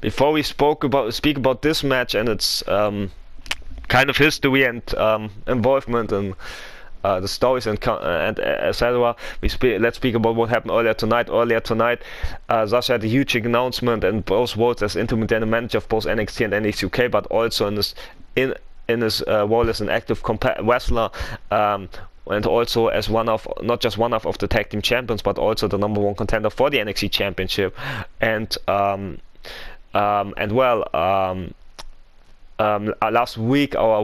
before we speak about this match and its kind of history and involvement in the stories and etc. Let's speak about what happened earlier tonight. Sasha had a huge announcement and both roles as interim general manager of both NXT and NXT UK, but also in his role as an active wrestler. And also as not just one of the tag team champions, but also the #1 contender for the NXT championship. Last week, our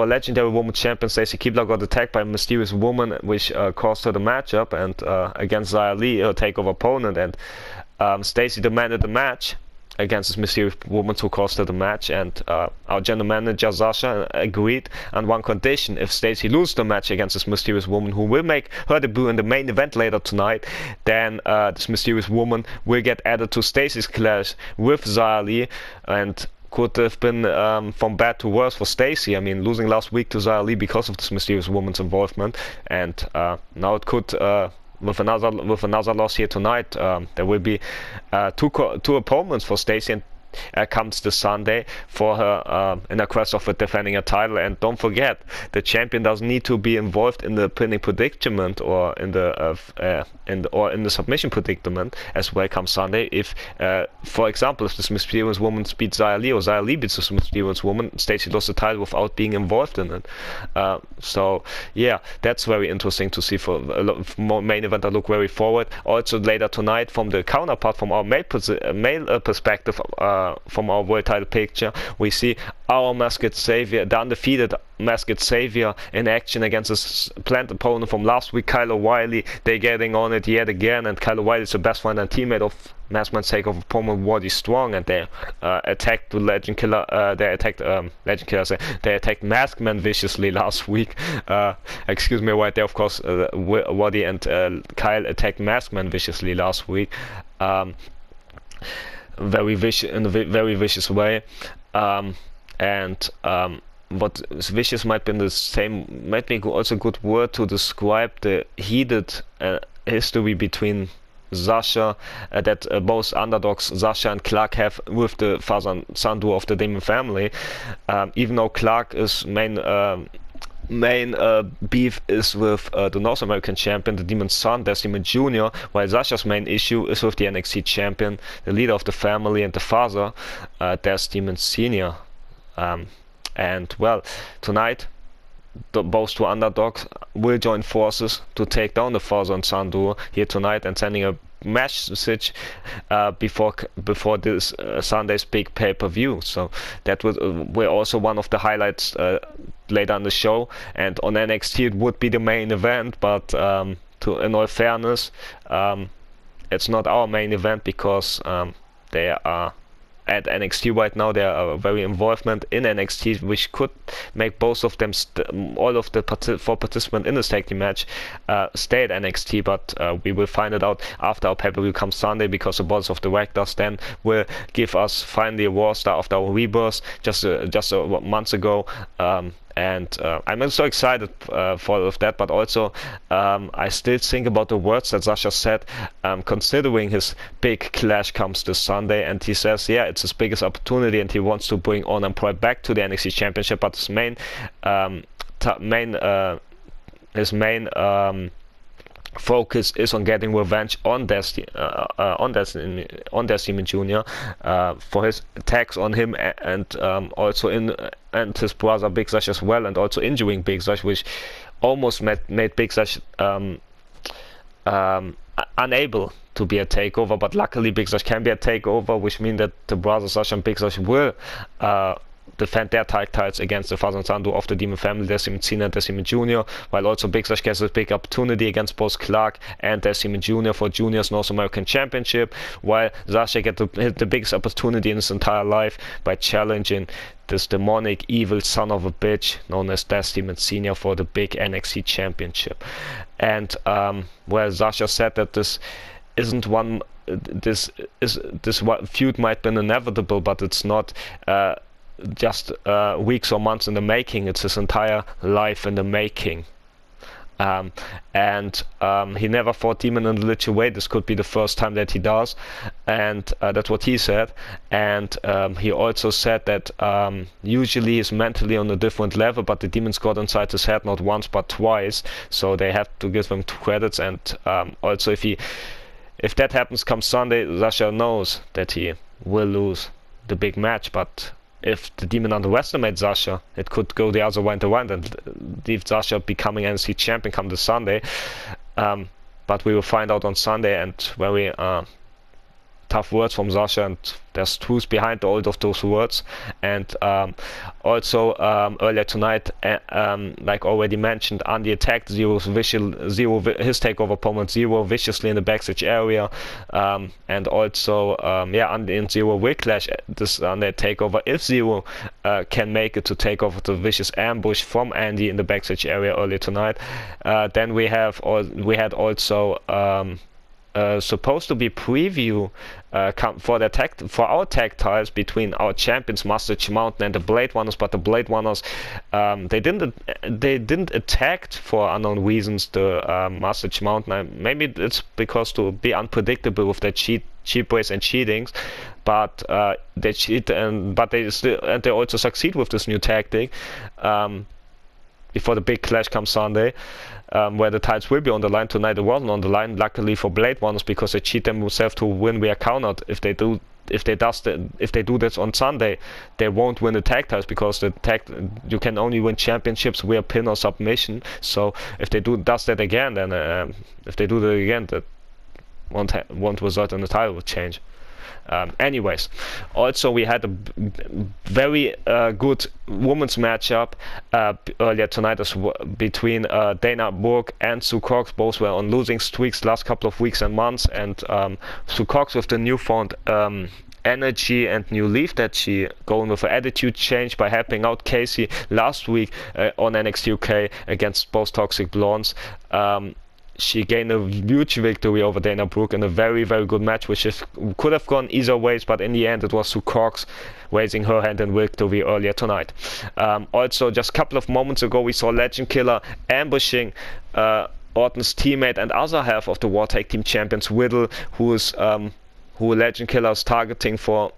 legendary woman champion Stacy Keibler got attacked by a mysterious woman, which caused her the matchup and against Xia Li, her takeover opponent. And Stacy demanded the match against this mysterious woman who caused her the match, and our general manager Sasha agreed on one condition: if Stacy loses the match against this mysterious woman, who will make her debut in the main event later tonight, then this mysterious woman will get added to Stacy's clash with Xia Li, and could have been from bad to worse for Stacy. I mean, losing last week to Xia Li because of this mysterious woman's involvement, and now it could. With another loss here tonight, there will be two opponents for Stacy, and comes this Sunday for her in a quest of defending a title. And don't forget, the champion doesn't need to be involved in the pinning predicament or in the submission predicament as well come Sunday. If, for example, if this mysterious woman beats Xia Li, or Xia Li beats this mysterious woman, Stacy lost the title without being involved in it. So yeah, that's very interesting to see for main event. I look very forward. Also later tonight, from the counterpart, from our male perspective, from our world title picture, we see our Masked Savior, the undefeated Masked Savior, in action against his planned opponent from last week, Kyle O'Reilly. They're getting on it yet again, and Kyle O'Reilly is the best friend and teammate of Maskman's takeover opponent Waddy Strong, and they attacked the Legend Killer. They attacked Maskman viciously last week. Excuse me, right there. Of course, Waddy and Kyle attacked Maskman viciously last week. Very vicious, in a very vicious way, what is vicious might be also a good word to describe the heated history between Sasha that both underdogs Sasha and Clark have with the father and son duo of the Demon family. Even though Clark's main beef is with the North American champion, the Demon's son, Demon Jr., while Sasha's main issue is with the NXT champion, the leader of the family and the father, Demon Sr. And well, tonight both two underdogs will join forces to take down the father and son duo here tonight, and sending a message before this Sunday's big pay-per-view. So that were also one of the highlights later on the show. And on NXT it would be the main event, but in all fairness, it's not our main event, because they are at NXT right now. There are very involvement in NXT, which could make both of them, all of the four participants in this tag team match, stay at NXT. But we will find it out after our pay-per-view comes Sunday, because the boards of directors then will give us finally a War Star after our rebirth just a month ago. And I'm so excited for that, but also I still think about the words that Sasha said, considering his big clash comes this Sunday, and he says, yeah, it's his biggest opportunity, and he wants to bring On and Pride back to the NXT Championship, but his main focus is on getting revenge on Demon Jr. For his attacks on him, and also and his brother Big Sash as well, and also injuring Big Sash, which almost made Big Sash unable to be a takeover. But luckily Big Sash can be a takeover, which means that the brother Sash and Big Sash will defend their tag titles against the father and son duo of the Demon family, Demon Senior and Demon Jr., while also Big Sash gets a big opportunity against both Clark and Demon Jr. for Junior's North American Championship, while Sasha gets the biggest opportunity in his entire life by challenging this demonic, evil son of a bitch known as Demon Senior for the big NXT Championship. And Sasha said that this feud might be inevitable, but it's not just weeks or months in the making. It's his entire life in the making. He never fought Demon in the light weight. This could be the first time that he does, and that's what he said. And he also said that usually he's mentally on a different level, but the demons got inside his head not once but twice, so they have to give him 2 credits. And also if that happens come Sunday, Sascha knows that he will lose the big match, but if the demon underestimates Sascha, it could go the other way around and leave Sascha becoming NXT champion come this Sunday. But we will find out on Sunday, and very tough words from Sascha, and there's truth behind all of those words. And also earlier tonight, like already mentioned, Andy attacked his takeover opponent Zero viciously in the backstage area, and also Andy and Zero will clash this on their takeover if Zero can make it to take over the vicious ambush from Andy in the backstage area earlier tonight. Then we had also supposed to be preview for our tag titles between our champions Mustache Mountain and the Blade Runners, but the Blade Runners they didn't attack for unknown reasons the Mustache Mountain. Maybe it's because to be unpredictable with their cheat ways and cheatings, but they cheat but they also succeed with this new tactic before the big clash comes Sunday. Where the titles will be on the line. Tonight it wasn't on the line, luckily for Blade Runners, because they cheat themselves to win via countout. If they do this on Sunday, they won't win the tag titles, because you can only win championships via pin or submission. So if they does that again, then that won't result in the title change. Anyways, also we had a very good women's matchup earlier tonight between Dana Brooke and Sue Cox. Both were on losing streaks last couple of weeks and months, and Sue Cox with the newfound energy and new leaf that she going with an attitude change by helping out Casey last week on NXT UK against both Toxic Blondes. She gained a huge victory over Dana Brooke in a very, very good match, which could have gone either ways, but in the end it was Sue Cox raising her hand in victory earlier tonight. Also, just a couple of moments ago, we saw Legend Killer ambushing Orton's teammate and other half of the War Tag Team Champions, Riddle, who Legend Killer is targeting for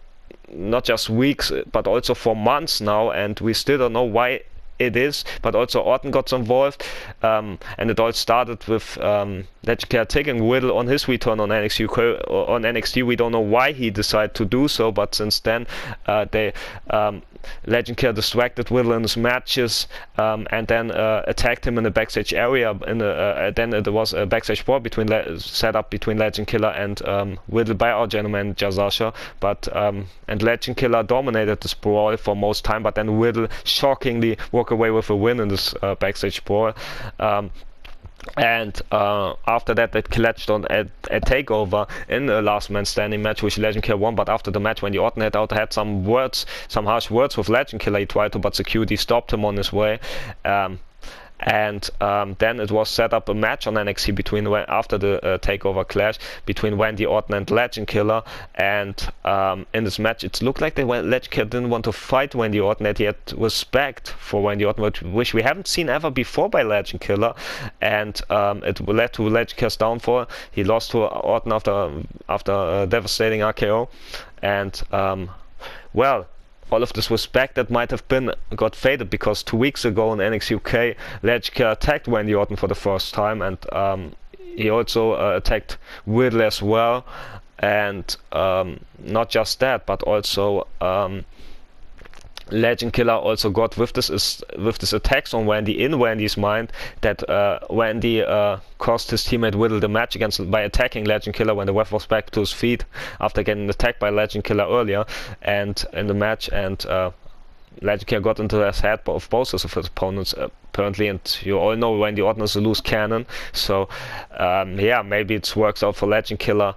not just weeks, but also for months now, and we still don't know why it is, but also Orton got involved, and it all started with Legend Killer taking Riddle on his return on NXT. We don't know why he decided to do so, but since then Legend Killer distracted Riddle in his matches, and then attacked him in the backstage area. Then there was a backstage brawl set up between Legend Killer and Riddle by our general manager Sascha, and Legend Killer dominated this brawl for most time, but then Riddle shockingly walked away with a win in this backstage brawl. And after that, they clashed on a takeover in a last man standing match, which Legend Killer won. But after the match, when the Orton had some harsh words with Legend Killer, he tried to, but security stopped him on his way. And then it was set up a match on NXT after the takeover clash between Wendy Orton and Legend Killer. And in this match, it looked like Legend Killer didn't want to fight Wendy Orton, that he had respect for Wendy Orton, which we haven't seen ever before by Legend Killer. And it led to Legend Killer's downfall. He lost to Orton after a devastating RKO. And all of this respect that might have got faded, because 2 weeks ago in NXT UK, Legend Killer attacked Wendy Orton for the first time, and he also attacked Riddle as well. And not just that, but also Legend Killer also got with this attacks on Wendy in Wendy's mind that Wendy cost his teammate Riddle the match by attacking Legend Killer when the ref was back to his feet after getting attacked by Legend Killer earlier and in the match, and Legend Killer got into his head of both of his opponents apparently, and you all know Wendy Orton is a loose cannon, so maybe it works out for Legend Killer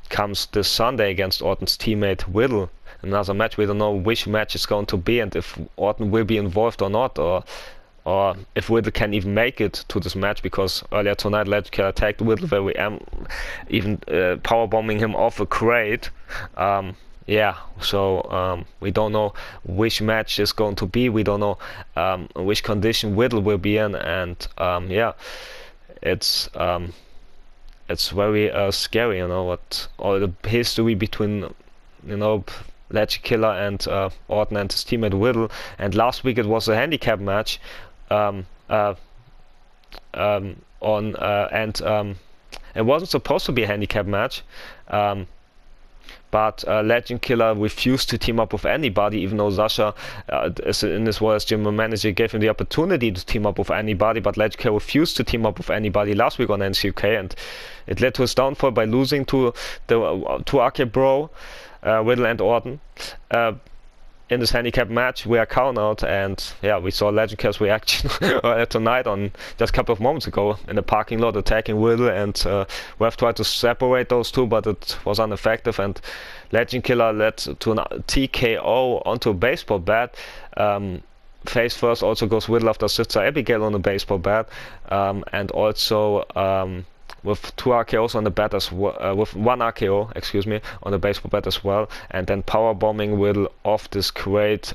comes this Sunday against Orton's teammate Riddle. Another match, we don't know which match it's going to be and if Orton will be involved or not, or if Riddle can even make it to this match, because earlier tonight Legend Killer attacked Riddle even powerbombing him off a crate. yeah, so we don't know which match is going to be. We don't know which condition Whittle will be in, and yeah, it's very scary, you know, what all the history between, you know, Legend Killer and Orton and his teammate Whittle. And last week it was a handicap match it wasn't supposed to be a handicap match, but Legend Killer refused to team up with anybody, even though Sascha, in his role as general manager, gave him the opportunity to team up with anybody. But Legend Killer refused to team up with anybody last week on NCUK, and it led to his downfall by losing to RK Bro, Whittle and Orton. In this handicap match, we are count out, and yeah, we saw Legend Killer's reaction tonight, on just a couple of moments ago, in the parking lot, attacking Whittle, and we have tried to separate those two, but it was ineffective, and Legend Killer led to an TKO onto a baseball bat. Face first also goes Whittle after Sister Abigail on a baseball bat, and also with 2 RKOs on the bat as well, with 1 RKO, excuse me, on the baseball bat as well, and then power bombing Whittle off this crate.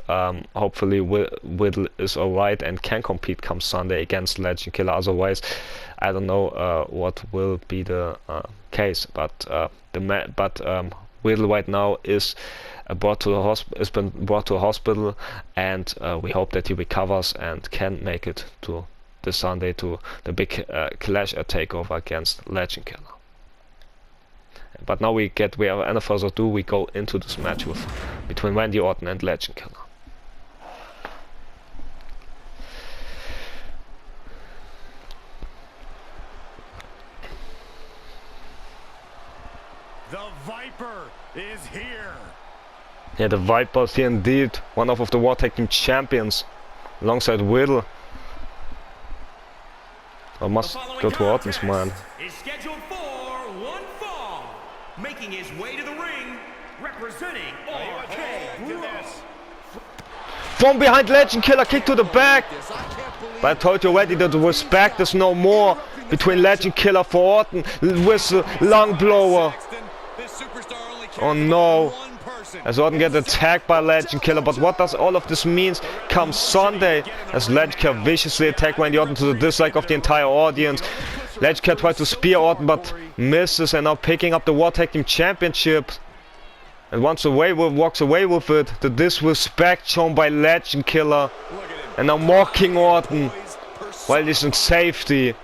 Hopefully Whittle is alright and can compete come Sunday against Legend Killer. Otherwise, I don't know what will be the case. But Whittle right now is been brought to a hospital, and we hope that he recovers and can make it to this Sunday to the big clash at takeover against Legend Killer. But now without any further ado, we go into this match between Randy Orton and Legend Killer. The Viper is here. Yeah, the Viper is here indeed, one of the War Tag Team champions, alongside Whittle. I must go to Orton's man. Is scheduled for one fall. Making his way to the ring, representing RK. From behind, Legend Killer, kick to the back. But I told you already that the respect is no more between Legend Killer for Orton with the lung blower. Oh no. As Orton gets attacked by Legend Killer, but what does all of this mean come Sunday? As Legend Killer viciously attacked Randy Orton to the dislike of the entire audience. Legend Killer tried to spear Orton but misses, and now picking up the War Tag Team Championship. And walks away with it. The disrespect shown by Legend Killer. And now mocking Orton while he's in safety.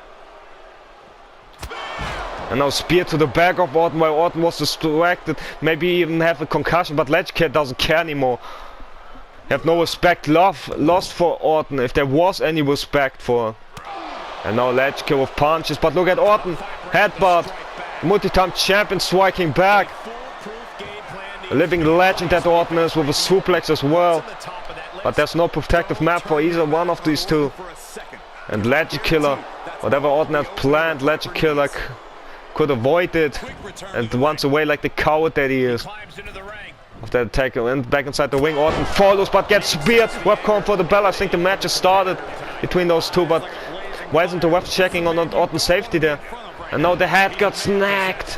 And now spear to the back of Orton while Orton was distracted. Maybe even have a concussion, but Legend Killer doesn't care anymore. Have no respect lost for Orton, if there was any respect for. And now Legend Killer with punches, but look at Orton. Headbutt. Multi-time champion striking back. A living legend that Orton is, with a suplex as well. But there's no protective map for either one of these two. And Legend Killer, whatever Orton had planned, Legend Killer could avoid it, and runs away like the coward that he is. After the tackle and back inside the ring, Orton follows but gets speared. Ref calling for the bell. I think the match has started between those two, but why isn't the ref checking on Orton's safety there? And now the head got snagged.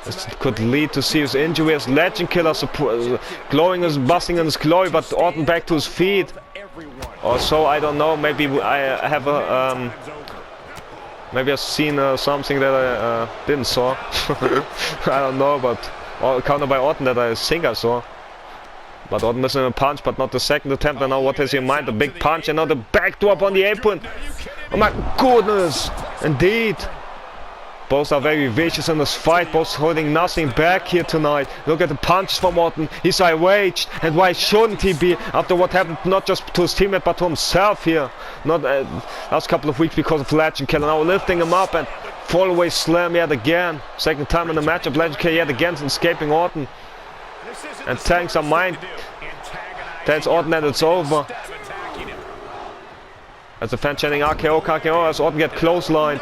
This could lead to serious injury as Legend Killer glowing is busting in his glory, but Orton back to his feet. Or so, I don't know. Maybe I have a maybe I've seen something that I didn't saw. I don't know, but countered by Orton that I think I saw. But Orton missing a punch, but not the second attempt. And now what has he in mind? The big punch, and now the backdrop on the apron. Oh my goodness! Indeed. Both are very vicious in this fight, both holding nothing back here tonight. Look at the punches from Orton. He's outraged, and why shouldn't he be after what happened not just to his teammate but to himself here? Not last couple of weeks because of Legend Killer. Now lifting him up and fallaway slam yet again. Second time in the matchup, Legend Killer yet again escaping Orton. And telling some mind. Tells Orton that it's over. As the fan chanting RKO, RKO, as Orton get clotheslined.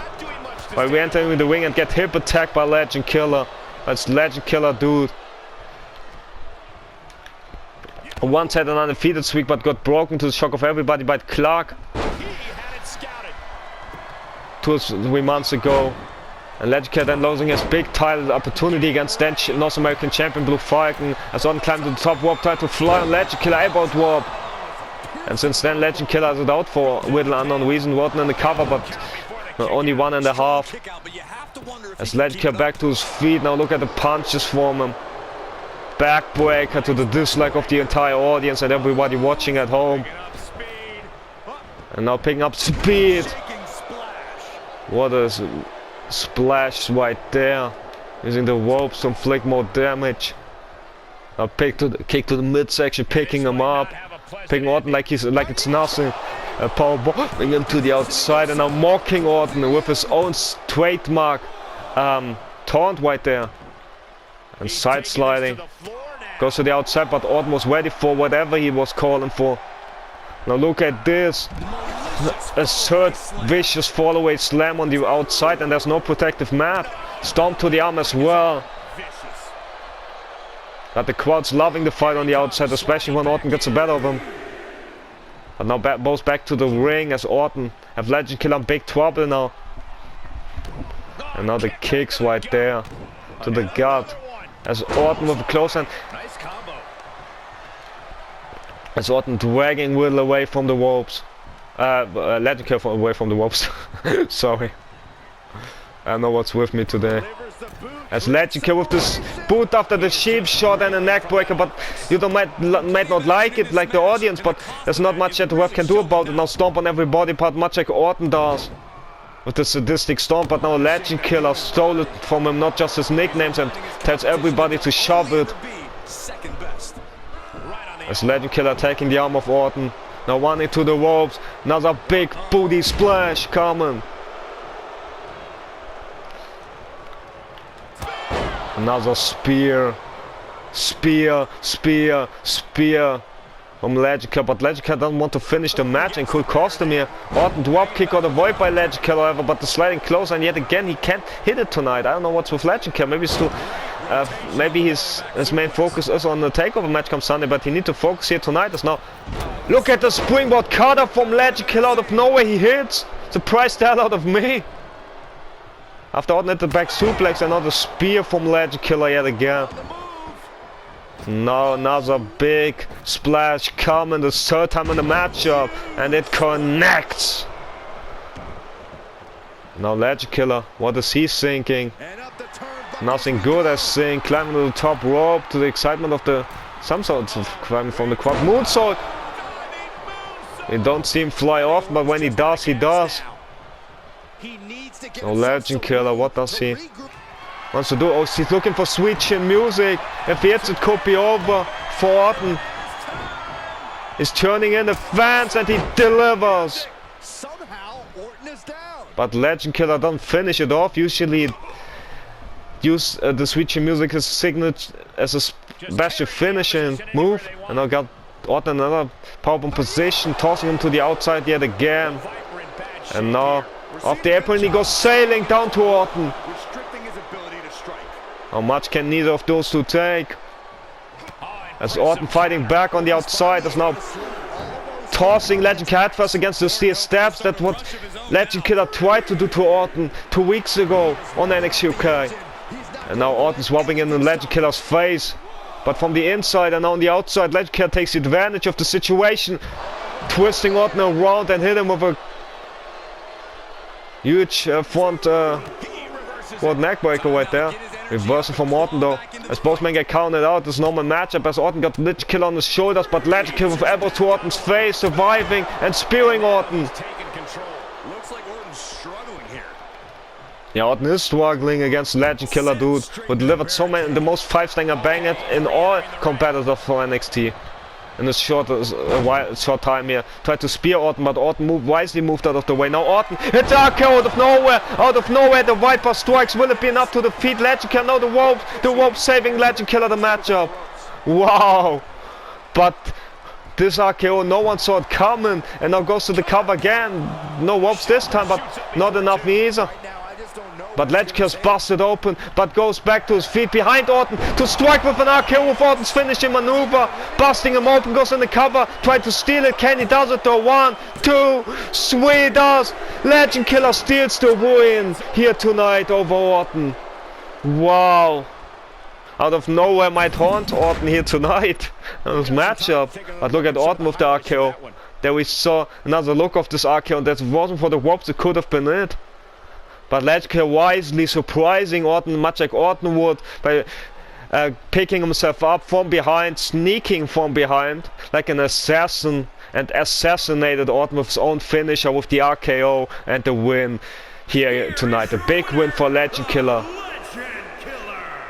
While we enter into the ring and get hip attacked by Legend Killer. That's Legend Killer, dude. Once had an undefeated streak, but got broken to the shock of everybody by Clark 2 or 3 months ago. And Legend Killer then losing his big title opportunity against then North American champion Blue Falcon. As Orton climbed to the top rope, tried to fly on Legend Killer elbow drop. And since then Legend Killer is out for a little unknown reason. Orton in the cover, but only 1.5. As Legend Killer back to his feet. Now look at the punches from him. Backbreaker to the dislike of the entire audience and everybody watching at home. And now picking up speed. What a splash right there. Using the ropes to inflict more damage. Now kick to the midsection, picking him up. Picking Orton like it's nothing. Powerbombing him to the outside and now mocking Orton with his own trademark taunt right there. And side sliding. Goes to the outside, but Orton was ready for whatever he was calling for. Now look at this. A third vicious fallaway slam on the outside, and there's no protective mat. Stomp to the arm as well. But the crowd's loving the fight on the outside, especially when Orton gets the better of him. But now both back to the ring as Orton have Legend Killer in big trouble now. And now the kicks right there to the gut. As Orton with a close hand. As Orton dragging Will away from the ropes. Legend Killer away from the ropes. Sorry. I don't know what's with me today. As Legend Killer with this boot after the sheep shot and a neck breaker, but you might not like it, like the audience, but there's not much that the ref can do about it. Now stomp on every body part, much like Orton does. With the sadistic stomp, but now Legend Killer stole it from him, not just his nicknames, and tells everybody to shove it. As Legend Killer taking the arm of Orton. Now running to the ropes. Another big booty splash coming. Another spear. Spear from Legend Killer, but Legend Killer doesn't want to finish the match and could cost him here. Orton drop kick got avoided by Legend Killer, however, but the sliding close, and yet again he can't hit it tonight. I don't know what's with Legend Killer. Maybe it's too, maybe his main focus is on the takeover match come Sunday, but he needs to focus here tonight. As now, look at the springboard cutter from Legend Killer out of nowhere. He hits. Surprised the hell out of me. After Orton hit the back suplex, and now the spear from Legend Killer yet again. Now another big splash coming, the third time in the matchup, and it connects. Now Legend Killer, what is he thinking? Nothing good, I think. Climbing to the top rope to the excitement of some sort of climbing from the crowd. Moonsault. You don't see him fly off, but when he does, he does. Now Legend Killer, what does he wants to do? Oh, he's looking for sweet chin music. If he hits, it could be over for Orton. He's turning in the fans and he delivers. But Legend Killer doesn't finish it off. Usually use the sweet chin music as a signature, as a special finishing move. And I got Orton another powerbomb position, tossing him to the outside yet again. And now off the apron he goes sailing down to Orton. How much can neither of those two take? As Orton fighting back on the outside, is now tossing Legend Killer headfirst against the steel steps. That's what Legend Killer tried to do to Orton 2 weeks ago on NXT UK. And now Orton's rubbing in Legend Killer's face. But from the inside and on the outside, Legend Killer takes advantage of the situation, twisting Orton around and hit him with a huge front neck breaker right there. Reversal from Orton though, as both men get counted out. This normal matchup as Orton got Legend Killer on his shoulders, but Legend Killer with elbows to Orton's face, surviving and spearing Orton. Yeah, Orton is struggling against Legend Killer, dude, who delivered so many, the most 5-stinger bangers in all competitors for NXT. In this short time here, tried to spear Orton, but Orton wisely moved out of the way. Now Orton hits RKO out of nowhere, the Viper strikes. Will it be enough to defeat Legend Killer? No, the rope saving Legend Killer the matchup. Wow, but this RKO, no one saw it coming, and now goes to the cover again. No ropes this time, but not enough either. but Legend Killer's busted open, but goes back to his feet behind Orton to strike with an RKO with Orton's finishing maneuver, busting him open, goes in the cover, trying to steal it. Kenny does it though. 1, 2, 3 does. Legend Killer steals the win here tonight over Orton. Wow. Out of nowhere might haunt Orton here tonight in this matchup. But look at Orton with the RKO. There we saw another look of this RKO, and that wasn't for the ropes, it could have been it. But Legend Killer wisely surprising Orton, much like Orton would, by picking himself up from behind, sneaking from behind, like an assassin, and assassinated Orton with his own finisher with the RKO and the win here tonight. A big win for Legend Killer.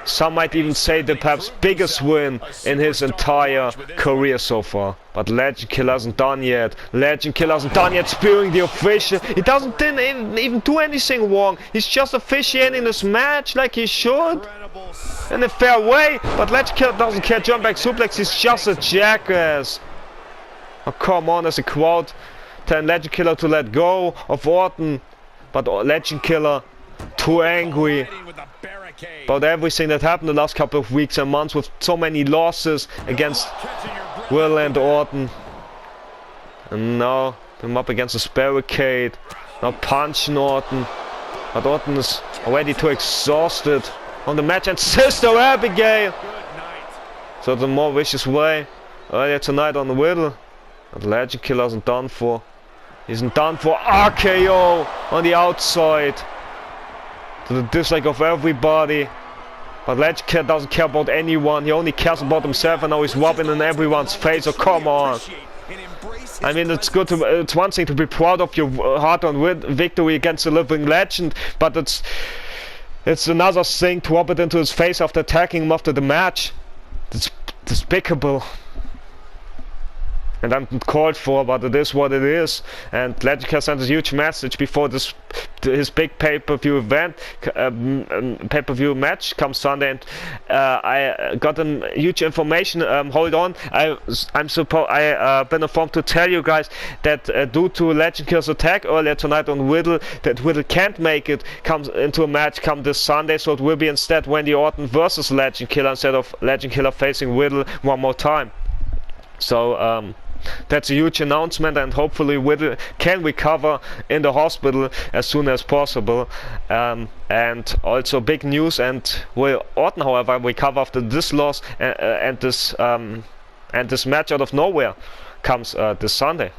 Some might even say the perhaps biggest win in his entire career so far. But Legend Killer isn't done yet. Legend Killer isn't done yet spearing the official. He didn't even do anything wrong. He's just officiating this match like he should. In a fair way. But Legend Killer doesn't care. Jump back suplex. He's just a jackass. Oh, come on, as a crowd. Telling Legend Killer to let go of Orton. But Legend Killer too angry about everything that happened the last couple of weeks and months with so many losses against Will and Orton. And now I'm up against this barricade. Now punching Orton. But Orton is already too exhausted on the match. And Sister Abigail! So the more vicious way earlier tonight on the Riddle. But Legend Killer isn't done for. He isn't done for. RKO on the outside. To the dislike of everybody. But Legend Killer doesn't care about anyone. He only cares about himself, and now he's rubbing in everyone's face. Oh, come on. I mean, it's good to, it's one thing to be proud of your hard-earned victory against the living legend, but it's another thing to rub it into his face after attacking him after the match. It's despicable. And I'm called for, but it is what it is. And Legend Killer sent a huge message before his big pay-per-view event, pay-per-view match comes Sunday. And I got huge information. Hold on, I've been informed to tell you guys that due to Legend Killer's attack earlier tonight on Riddle, that Riddle can't make it comes into a match come this Sunday. So it will be instead Randy Orton versus Legend Killer instead of Legend Killer facing Riddle one more time. So that's a huge announcement, and hopefully Riddle can recover in the hospital as soon as possible. And also big news, and will Orton, however, recover after this loss and this match out of nowhere comes this Sunday.